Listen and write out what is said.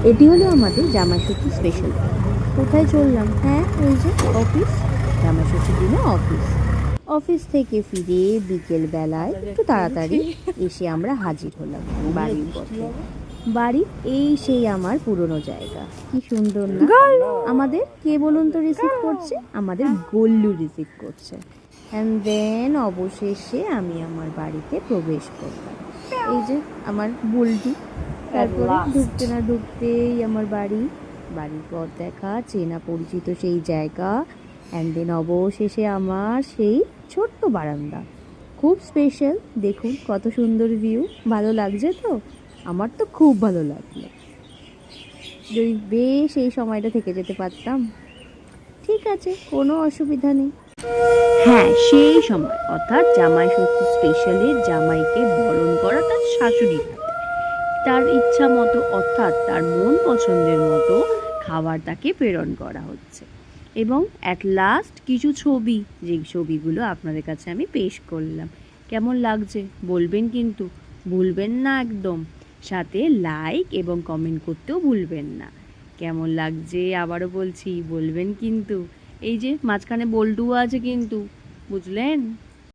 এটি হলো আমাদের জামাইষষ্ঠী স্পেশাল। কোথায় চললাম? হ্যাঁ, ওই যে অফিস। জামাইষষ্ঠীর দিনে অফিস। অফিস থেকে ফিরে বিকেল বেলায় একটু তাড়াতাড়ি এসে আমরা হাজির হলাম বাড়ির পথে। বাড়ি এই সেই আমার পুরনো জায়গা। কি সুন্দর না? আমাদের কে বলুন তো রিসিভ করছে? আমাদের গোল্লু রিসিভ করছে। অ্যান্ড দেন অবশেষে আমি আমার বাড়িতে প্রবেশ করলাম। এই যে আমার বুলটি। তারপরে ঢুকতে না ঢুকতেই আমার বাড়ির পথ দেখা, চেনা পরিচিত সেই জায়গা, অ্যান্ড দেন অবশেষে আমার সেই ছোট্ট বারান্দা। খুব স্পেশাল। দেখুন কত সুন্দর ভিউ। ভালো লাগছে তো? আমার তো খুব ভালো লাগলো। যদি বেশ এই সময়টা থেকে যেতে পারতাম। ঠিক আছে, কোনো অসুবিধা নেই। হ্যাঁ, সেই সময় অর্থাৎ জামাইষষ্ঠী স্পেশালে জামাইকে বরণ করা তার শাশুড়ির হাতে। তার ইচ্ছা মতো অর্থাৎ তার মন পছন্দের মতো খাবার তাকে প্রেরণ করা হচ্ছে। এবং অ্যাট লাস্ট কিছু ছবি, যে ছবিগুলো আপনাদের কাছে আমি পেশ করলাম। কেমন লাগছে বলবেন কিন্তু, ভুলবেন না একদম। সাথে লাইক এবং কমেন্ট করতেও ভুলবেন না। কেমন লাগছে আবারও বলছি, বলবেন কিন্তু। এই যে মাঝখানে বল্টুও আছে কিন্তু, বুঝলেন?